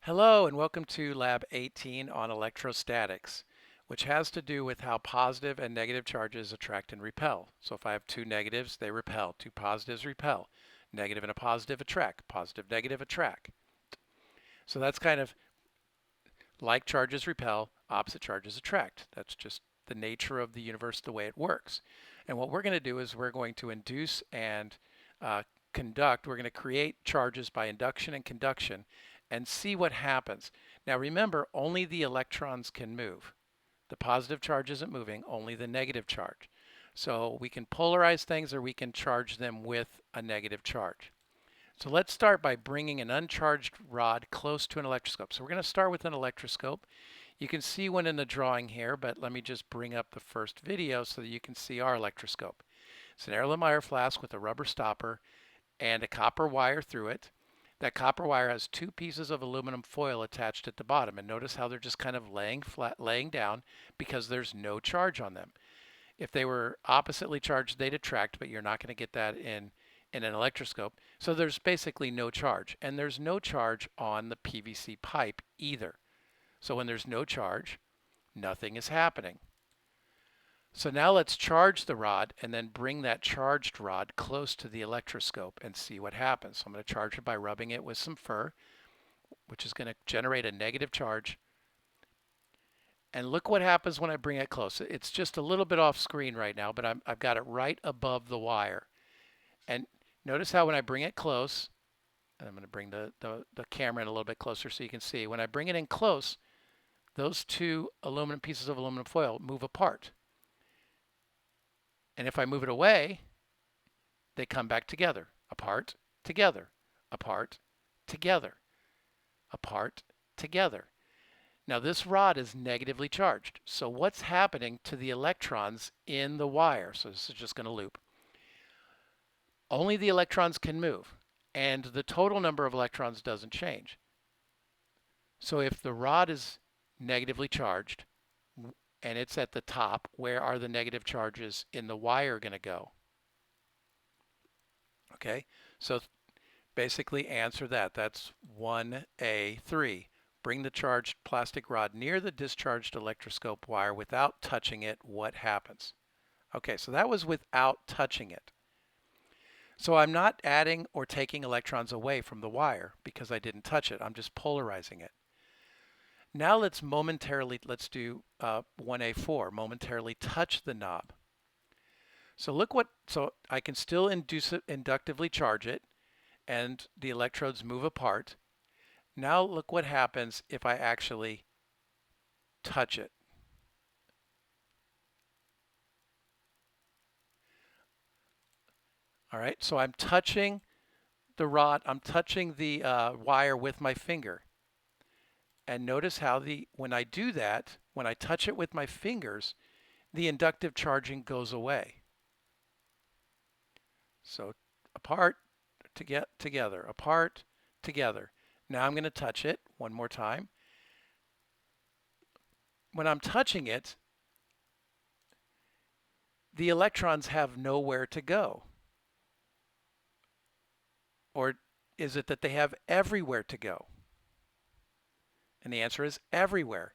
Hello and welcome to Lab 18 on electrostatics, which has to do with how positive and negative charges attract and repel. So if I have two negatives, they repel. Two positives repel. Negative and a positive attract. Positive, negative attract. So that's kind of like charges repel, opposite charges attract. That's just the nature of the universe, the way it works. And what we're going to do is we're going to induce and conduct. We're going to create charges by induction and conduction and see what happens. Now remember, only the electrons can move. The positive charge isn't moving, only the negative charge. So we can polarize things or we can charge them with a negative charge. So let's start by bringing an uncharged rod close to an electroscope. So we're going to start with an electroscope. You can see one in the drawing here, but let me just bring up the first video so that you can see our electroscope. It's an Erlenmeyer flask with a rubber stopper and a copper wire through it. That copper wire has two pieces of aluminum foil attached at the bottom, and notice how they're just kind of laying down because there's no charge on them. If they were oppositely charged, they'd attract, but you're not going to get that in an electroscope. So there's basically no charge, and there's no charge on the PVC pipe either. So when there's no charge, nothing is happening. So now let's charge the rod and then bring that charged rod close to the electroscope and see what happens. So I'm going to charge it by rubbing it with some fur, which is going to generate a negative charge. And look what happens when I bring it close. It's just a little bit off screen right now, but I've got it right above the wire. And notice how when I bring it close, and I'm going to bring the camera in a little bit closer so you can see. When I bring it in close, those two pieces of aluminum foil move apart. And if I move it away, they come back together. Apart, together, apart, together, apart, together. Now this rod is negatively charged. So what's happening to the electrons in the wire? So this is just going to loop. Only the electrons can move, and the total number of electrons doesn't change. So if the rod is negatively charged, and it's at the top, where are the negative charges in the wire going to go? Okay, so basically answer that. That's 1A3. Bring the charged plastic rod near the discharged electroscope wire without touching it. What happens? Okay, so that was without touching it. So I'm not adding or taking electrons away from the wire because I didn't touch it. I'm just polarizing it. Now let's do 1A4, momentarily touch the knob. So so I can still inductively charge it and the electrodes move apart. Now look what happens if I actually touch it. All right, so I'm touching the rod, I'm touching the wire with my finger. And notice how when I do that, when I touch it with my fingers, the inductive charging goes away. So apart, together, apart, together. Now I'm going to touch it one more time. When I'm touching it, the electrons have nowhere to go. Or is it that they have everywhere to go? And the answer is everywhere.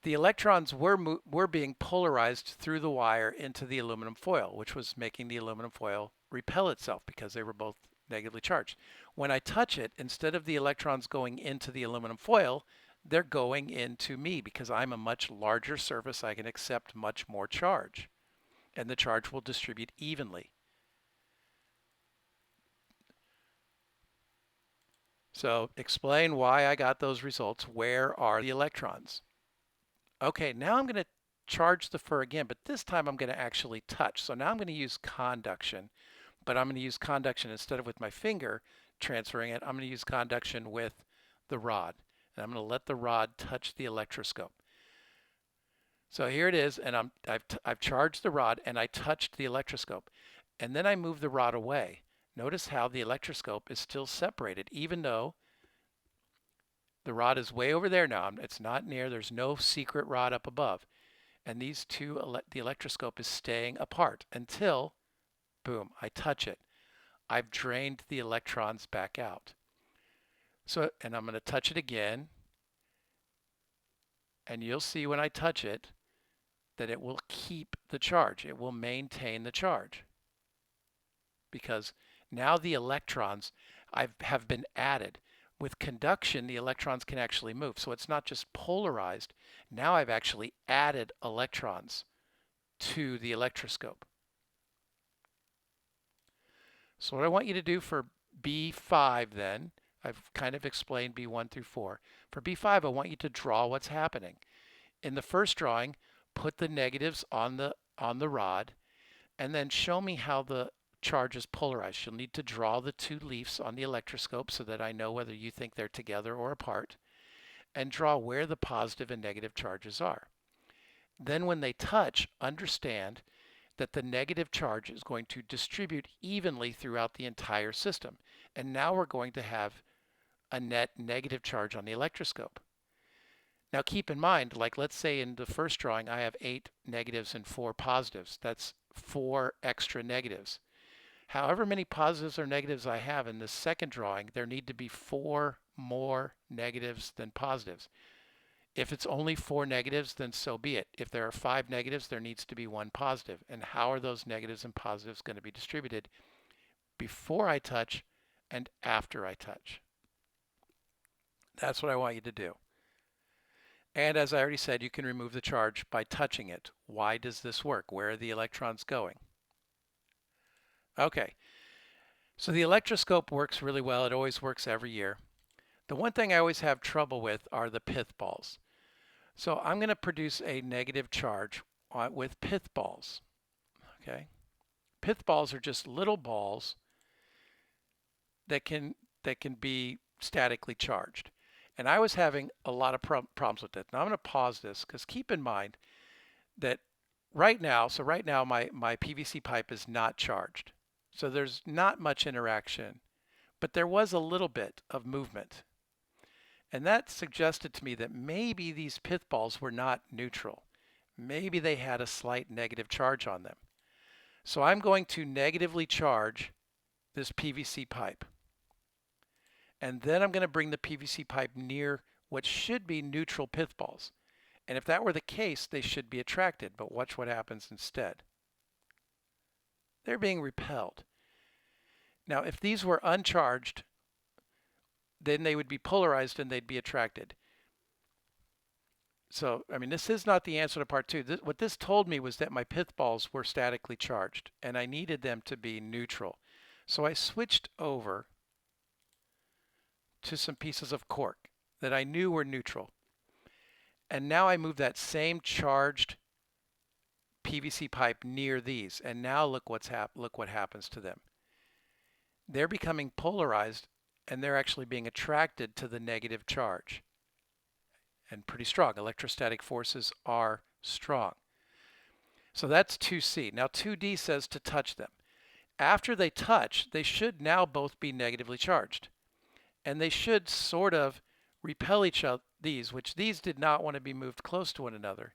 The electrons were being polarized through the wire into the aluminum foil, which was making the aluminum foil repel itself because they were both negatively charged. When I touch it, instead of the electrons going into the aluminum foil, they're going into me because I'm a much larger surface. I can accept much more charge, and the charge will distribute evenly. So explain why I got those results. Where are the electrons? Okay, now I'm going to charge the fur again, but this time I'm going to actually touch. So now I'm going to use conduction, but I'm going to use conduction instead of with my finger transferring it. I'm going to use conduction with the rod, and I'm going to let the rod touch the electroscope. So here it is, and I've charged the rod and I touched the electroscope, and then I move the rod away. Notice how the electroscope is still separated, even though the rod is way over there now. It's not near. There's no secret rod up above. And these two, the electroscope is staying apart until, boom, I touch it. I've drained the electrons back out. So, and I'm going to touch it again, and you'll see when I touch it that it will keep the charge. It will maintain the charge because now the electrons have been added. With conduction, the electrons can actually move. So it's not just polarized. Now I've actually added electrons to the electroscope. So what I want you to do for B5 then, I've kind of explained B1 through 4. For B5, I want you to draw what's happening. In the first drawing, put the negatives on the rod, and then show me how the charge is polarized. You'll need to draw the two leaves on the electroscope so that I know whether you think they're together or apart, and draw where the positive and negative charges are. Then when they touch, understand that the negative charge is going to distribute evenly throughout the entire system. And now we're going to have a net negative charge on the electroscope. Now keep in mind, like let's say in the first drawing I have 8 negatives and 4 positives. That's 4 extra negatives. However many positives or negatives I have in this second drawing, there need to be 4 more negatives than positives. If it's only 4 negatives, then so be it. If there are 5 negatives, there needs to be 1 positive. And how are those negatives and positives going to be distributed before I touch and after I touch? That's what I want you to do. And as I already said, you can remove the charge by touching it. Why does this work? Where are the electrons going? Okay, so the electroscope works really well. It always works every year. The one thing I always have trouble with are the pith balls. So I'm going to produce a negative charge with pith balls. Okay, pith balls are just little balls that can be statically charged. And I was having a lot of problems with that. Now I'm going to pause this because keep in mind that right now my PVC pipe is not charged. So there's not much interaction, but there was a little bit of movement. And that suggested to me that maybe these pith balls were not neutral. Maybe they had a slight negative charge on them. So I'm going to negatively charge this PVC pipe. And then I'm going to bring the PVC pipe near what should be neutral pith balls. And if that were the case, they should be attracted. But watch what happens instead. They're being repelled. Now, if these were uncharged, then they would be polarized and they'd be attracted. So, I mean, this is not the answer to part 2. What this told me was that my pith balls were statically charged and I needed them to be neutral. So I switched over to some pieces of cork that I knew were neutral. And now I move that same charged PVC pipe near these. And now look what happens to them. They're becoming polarized and they're actually being attracted to the negative charge. And pretty strong. Electrostatic forces are strong. So that's 2C. Now 2D says to touch them. After they touch, they should now both be negatively charged. And they should sort of repel each other, which these did not want to be moved close to one another.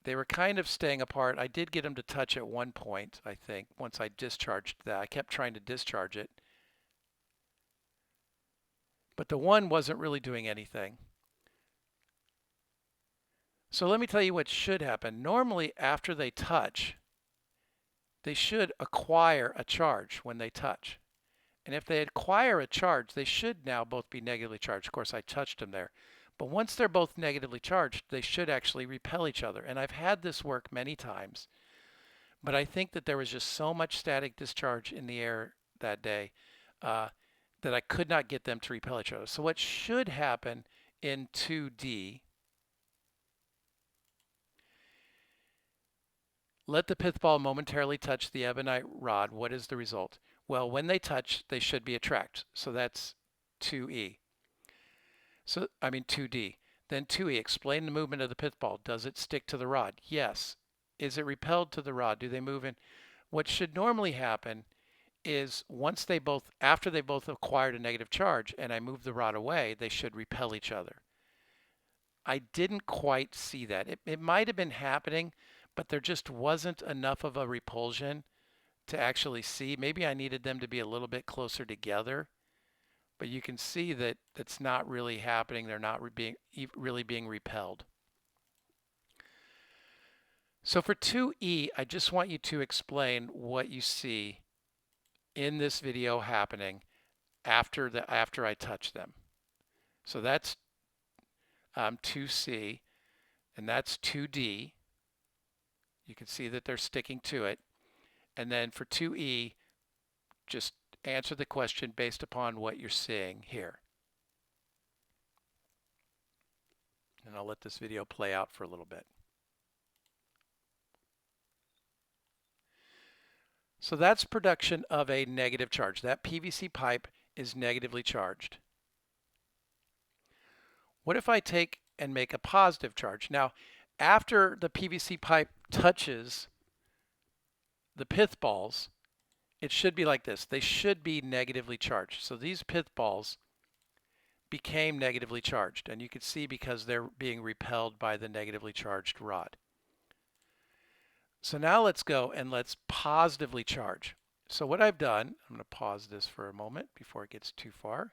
They were kind of staying apart. I did get them to touch at one point, I think, once I discharged that. I kept trying to discharge it. But the one wasn't really doing anything. So let me tell you what should happen. Normally, after they touch, they should acquire a charge when they touch. And if they acquire a charge, they should now both be negatively charged. Of course, I touched them there. But once they're both negatively charged, they should actually repel each other. And I've had this work many times. But I think that there was just so much static discharge in the air that day that I could not get them to repel each other. So what should happen in 2D, let the pith ball momentarily touch the ebonite rod. What is the result? Well, when they touch, they should be attracted. So that's 2E. 2D. Then 2E, explain the movement of the pith ball. Does it stick to the rod? Yes. Is it repelled to the rod? Do they move in? What should normally happen is after they both acquired a negative charge and I move the rod away, they should repel each other. I didn't quite see that. It might have been happening, but there just wasn't enough of a repulsion to actually see. Maybe I needed them to be a little bit closer together, but you can see that that's not really happening. They're not really being repelled. So for 2E, I just want you to explain what you see in this video happening after I touch them. So that's 2C, and that's 2D. You can see that they're sticking to it. And then for 2E, just answer the question based upon what you're seeing here. And I'll let this video play out for a little bit. So that's production of a negative charge. That PVC pipe is negatively charged. What if I take and make a positive charge? Now, after the PVC pipe touches the pith balls, it should be like this. They should be negatively charged. So these pith balls became negatively charged, and you can see because they're being repelled by the negatively charged rod. So now let's go and let's positively charge. So what I've done, I'm going to pause this for a moment before it gets too far.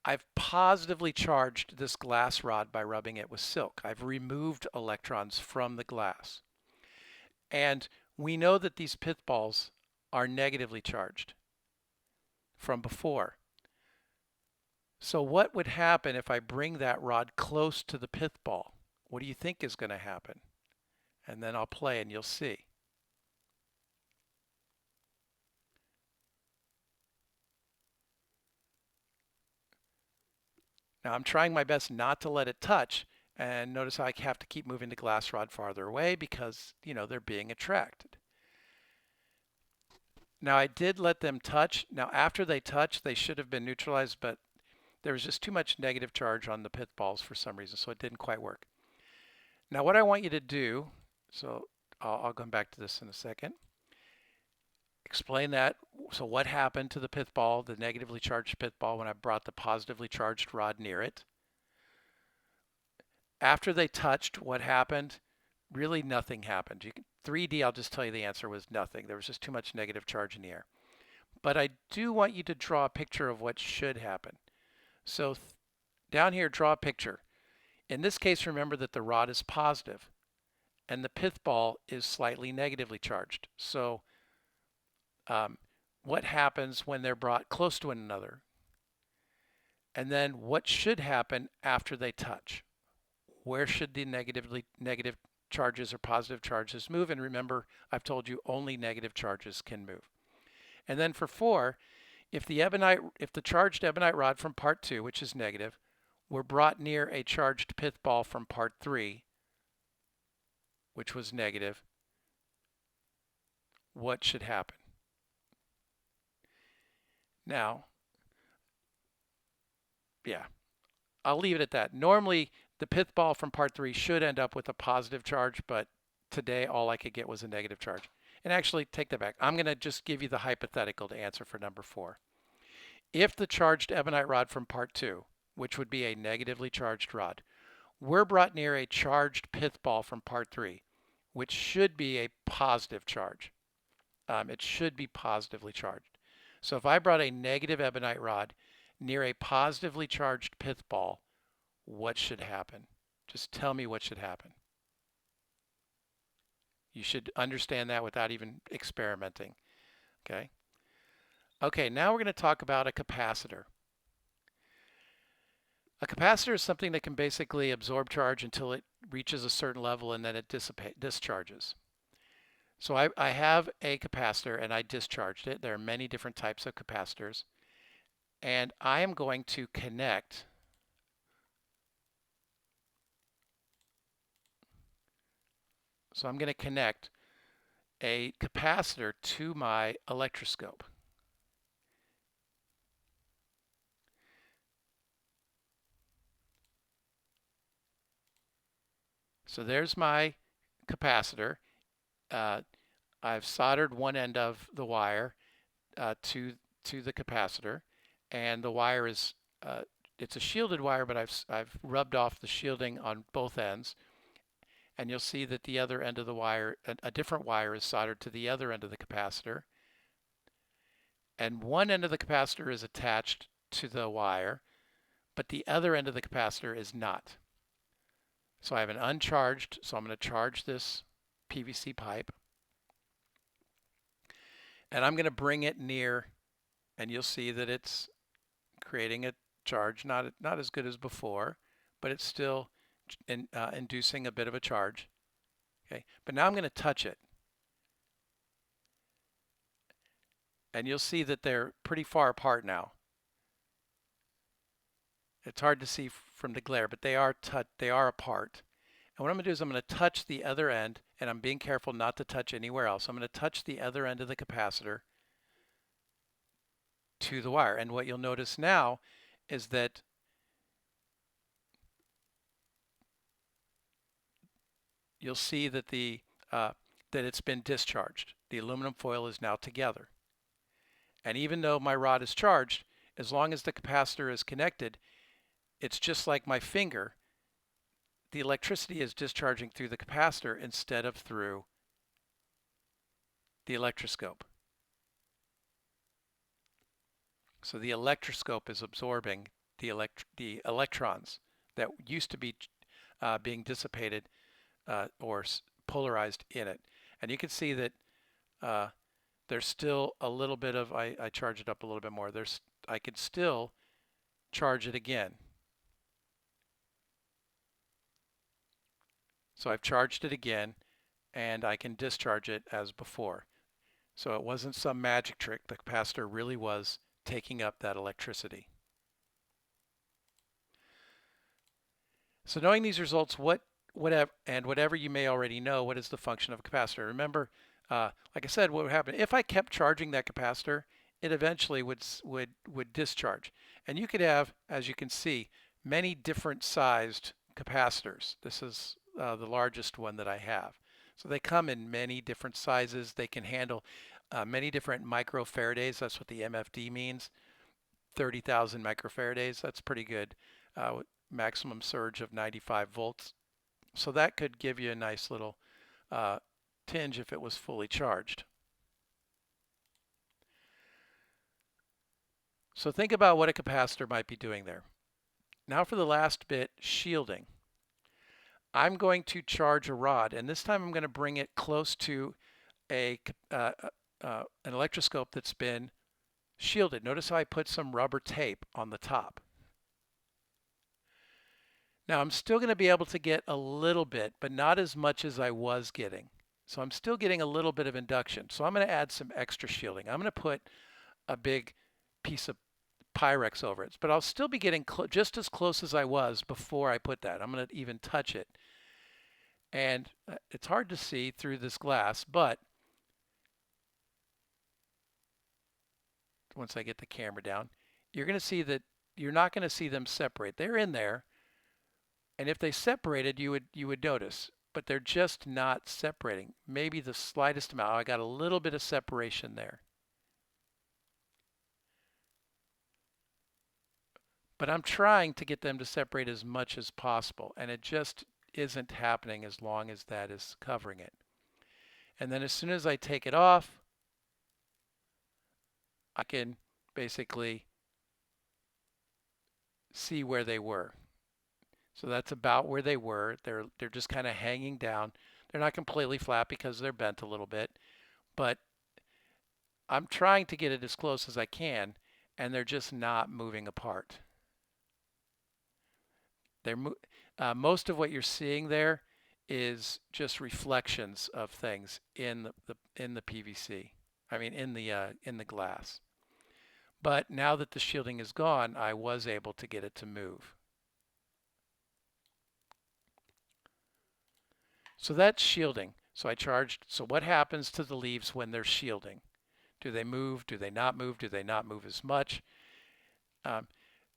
I've positively charged this glass rod by rubbing it with silk. I've removed electrons from the glass. And we know that these pith balls are negatively charged from before. So what would happen if I bring that rod close to the pith ball? What do you think is going to happen? And then I'll play and you'll see. Now I'm trying my best not to let it touch, and notice how I have to keep moving the glass rod farther away because, you know, they're being attracted. Now I did let them touch. Now after they touched, they should have been neutralized, but there was just too much negative charge on the pith balls for some reason, so it didn't quite work. Now what I want you to do, so I'll come back to this in a second. Explain that. So what happened to the pith ball, the negatively charged pith ball, when I brought the positively charged rod near it? After they touched, what happened? Really nothing happened. 3D, I'll just tell you the answer was nothing. There was just too much negative charge in the air. But I do want you to draw a picture of what should happen. So down here, draw a picture. In this case, remember that the rod is positive and the pith ball is slightly negatively charged. So what happens when they're brought close to one another? And then what should happen after they touch? Where should the negative charges or positive charges move? And remember, I've told you only negative charges can move. And then for 4, if the charged ebonite rod from part 2, which is negative, were brought near a charged pith ball from part 3, which was negative, what should happen? Now, yeah, I'll leave it at that. Normally, the pith ball from part 3 should end up with a positive charge, but today all I could get was a negative charge. And actually, take that back. I'm going to just give you the hypothetical to answer for number 4. If the charged ebonite rod from part 2, which would be a negatively charged rod, were brought near a charged pith ball from part 3, which should be a positive charge. It should be positively charged. So if I brought a negative ebonite rod near a positively charged pith ball, what should happen? Just tell me what should happen. You should understand that without even experimenting. Okay? Okay, now we're going to talk about a capacitor. A capacitor is something that can basically absorb charge until it reaches a certain level and then it discharges. So I have a capacitor and I discharged it. There are many different types of capacitors. And I am going to connect I'm going to connect a capacitor to my electroscope. So there's my capacitor. I've soldered one end of the wire to the capacitor, and the wire is it's a shielded wire, but I've rubbed off the shielding on both ends, and you'll see that the other end of the wire, a different wire is soldered to the other end of the capacitor, and one end of the capacitor is attached to the wire, but the other end of the capacitor is not. So I have an uncharged, so I'm going to charge this PVC pipe, and I'm going to bring it near, and you'll see that it's creating a charge, not as good as before, but it's still inducing a bit of a charge. Okay, but now I'm going to touch it, and you'll see that they're pretty far apart now. It's hard to see from the glare, but they are apart. And what I'm going to do is I'm going to touch the other end, and I'm being careful not to touch anywhere else. I'm going to touch the other end of the capacitor to the wire. And what you'll notice now is that you'll see that that it's been discharged. The aluminum foil is now together. And even though my rod is charged, as long as the capacitor is connected, it's just like my finger. The electricity is discharging through the capacitor instead of through the electroscope. So the electroscope is absorbing the electrons that used to be being dissipated or polarized in it. And you can see that there's still a little bit of, I charge it up a little bit more. I could still charge it again. So I've charged it again, and I can discharge it as before. So it wasn't some magic trick. The capacitor really was taking up that electricity. So knowing these results, whatever you may already know, what is the function of a capacitor? Remember, like I said, what would happen if I kept charging that capacitor? It eventually would discharge, and you could have, as you can see, many different sized capacitors. This is the largest one that I have. So they come in many different sizes. They can handle many different microfarads. That's what the MFD means. 30,000 microfarads. That's pretty good. Maximum surge of 95 volts. So that could give you a nice little tinge if it was fully charged. So think about what a capacitor might be doing there. Now for the last bit, shielding. I'm going to charge a rod, and this time I'm going to bring it close to an electroscope that's been shielded. Notice how I put some rubber tape on the top. Now I'm still going to be able to get a little bit, but not as much as I was getting. So I'm still getting a little bit of induction. So I'm going to add some extra shielding. I'm going to put a big piece of Pyrex over it, but I'll still be getting just as close as I was before I put that. I'm going to even touch it. And it's hard to see through this glass, but once I get the camera down, you're going to see that you're not going to see them separate. They're in there, and if they separated, you would notice, but they're just not separating. Maybe the slightest amount. I got a little bit of separation there. But I'm trying to get them to separate as much as possible, and it just isn't happening as long as that is covering it. And then as soon as I take it off, I can basically see where they were. So that's about where they were. They're just kind of hanging down. They're not completely flat because they're bent a little bit, but I'm trying to get it as close as I can, and they're just not moving apart. Most of what you're seeing there is just reflections of things in the PVC. I mean, in the glass. But now that the shielding is gone, I was able to get it to move. So that's shielding. So I charged. So what happens to the leaves when they're shielding? Do they move? Do they not move? Do they not move as much?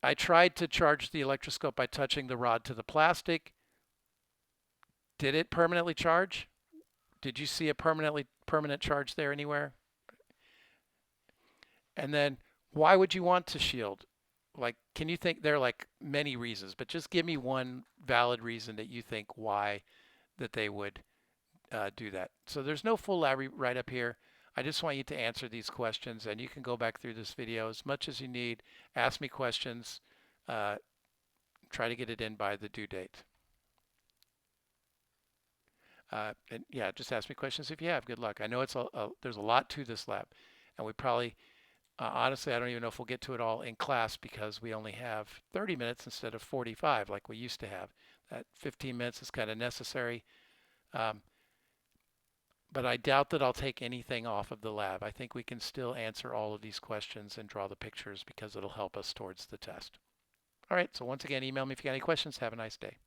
I tried to charge the electroscope by touching the rod to the plastic. Did it permanently charge? Did you see a permanent charge there anywhere? And then why would you want to shield? Like, can you think there are like many reasons, but just give me one valid reason that you think why that they would do that. So there's no full lab write-up here. I just want you to answer these questions, and you can go back through this video as much as you need. Ask me questions. Try to get it in by the due date. And yeah, just ask me questions if you have. Good luck. I know there's a lot to this lab, and we probably, honestly, I don't even know if we'll get to it all in class because we only have 30 minutes instead of 45 like we used to have. That 15 minutes is kind of necessary. But I doubt that I'll take anything off of the lab. I think we can still answer all of these questions and draw the pictures because it'll help us towards the test. All right, so once again, email me if you got any questions. Have a nice day.